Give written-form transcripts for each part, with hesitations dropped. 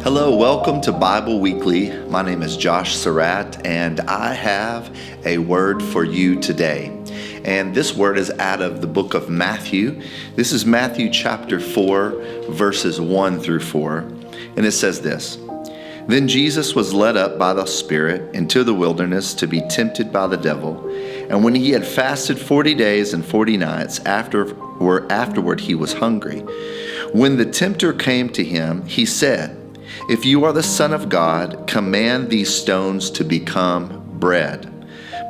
Hello, welcome to Bible Weekly. My name is Josh Surratt, and I have a word for you today. And this word is out of the book of Matthew. This is Matthew chapter 4, verses 1 through 4. And it says this: Then Jesus was led up by the Spirit into the wilderness to be tempted by the devil. And when he had fasted 40 days and 40 nights, afterward he was hungry. When the tempter came to him, he said, If you are the Son of God, command these stones to become bread.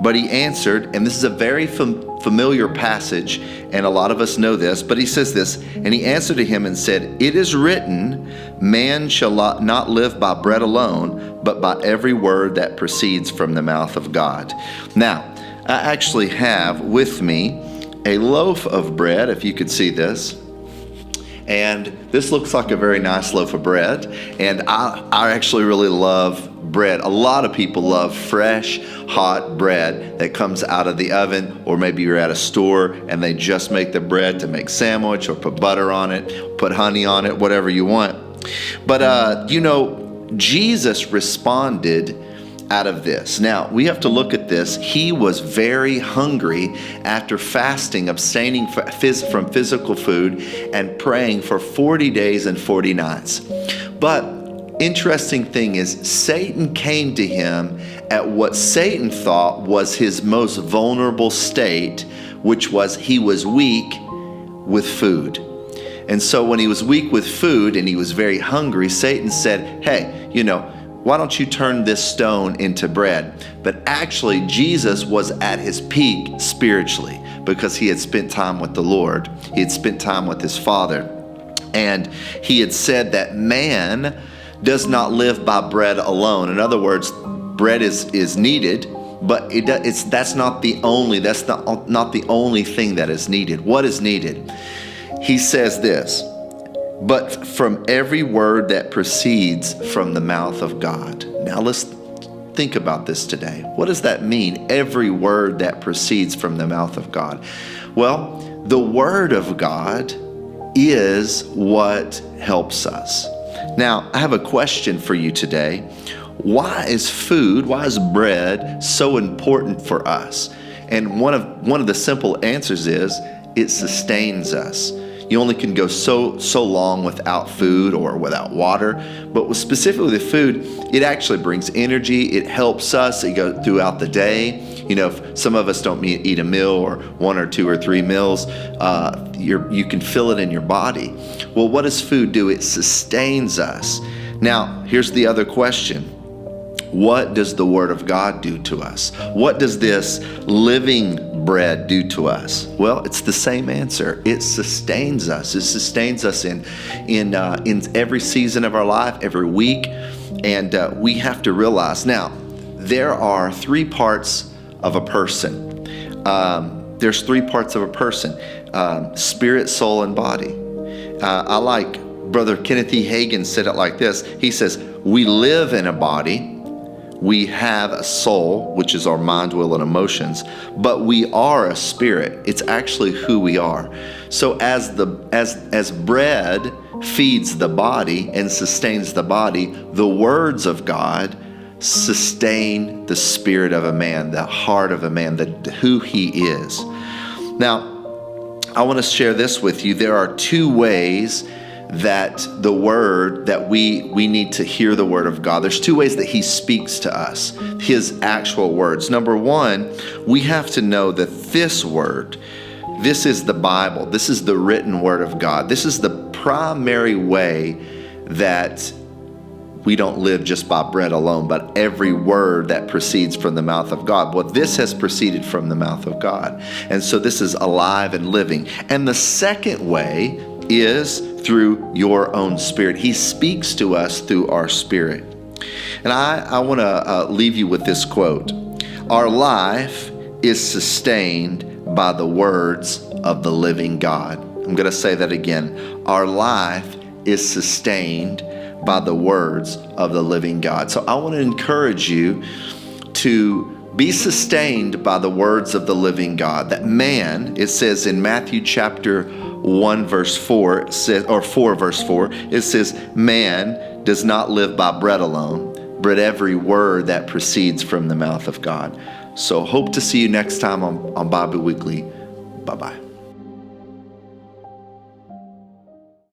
But he answered, and this is a very familiar passage, and a lot of us know this, but he says this, and he answered to him and said, It is written, man shall not live by bread alone, but by every word that proceeds from the mouth of God. Now, I actually have with me a loaf of bread, if you could see this. And this looks like a very nice loaf of bread. And I actually really love bread. A lot of people love fresh, hot bread that comes out of the oven, or maybe you're at a store and they just make the bread to make sandwich or put butter on it, put honey on it, whatever you want. But, Jesus responded out of this. Now, we have to look at this. He was very hungry after fasting, abstaining from physical food, and praying for 40 days and 40 nights. But interesting thing is, Satan came to him at what Satan thought was his most vulnerable state, which was he was weak with food. And so when he was weak with food and he was very hungry, Satan said, hey, why don't you turn this stone into bread? But actually, Jesus was at his peak spiritually because he had spent time with the Lord. He had spent time with his Father. And he had said that man does not live by bread alone. In other words, bread is needed, but that's not the only thing that is needed. What is needed? He says this, but from every word that proceeds from the mouth of God. Now let's think about this today. What does that mean? Every word that proceeds from the mouth of God. Well, the word of God is what helps us. Now, I have a question for you today. Why is bread so important for us? And one of the simple answers is it sustains us. You only can go so long without food or without water, but with specifically the food, it actually brings energy. It helps us. It goes throughout the day. If some of us don't eat a meal or 1 or 2 or 3 meals, you can feel it in your body. Well, what does food do? It sustains us. Now, here's the other question. What does the Word of God do to us? What does this living bread do to us? Well, it's the same answer. It sustains us. It sustains us in every season of our life, every week. And we have to realize, now, there are 3 parts of a person. There's 3 parts of a person, spirit, soul, and body. I like Brother Kenneth E. Hagin said it like this. He says, we live in a body. We have a soul, which is our mind, will, and emotions, but we are a spirit. It's actually who we are. So as bread feeds the body and sustains the body, the words of God sustain the spirit of a man, the heart of a man, who he is. Now, I want to share this with you. There are 2 ways that we need to hear the word of God. There's 2 ways that he speaks to us, his actual words. Number 1, we have to know that this word, this is the Bible. This is the written word of God. This is the primary way that we don't live just by bread alone, but every word that proceeds from the mouth of God. Well, this has proceeded from the mouth of God. And so this is alive and living. And the second way is through your own spirit. He speaks to us through our spirit. And I want to leave you with this quote. Our life is sustained by the words of the living God. I'm going to say that again. Our life is sustained by the words of the living God. So I want to encourage you to be sustained by the words of the living God. That man, it says in Matthew chapter 1 verse 4, it says, or 4 verse 4, it says, man does not live by bread alone, but every word that proceeds from the mouth of God. So hope to see you next time on Bible Weekly. Bye-bye.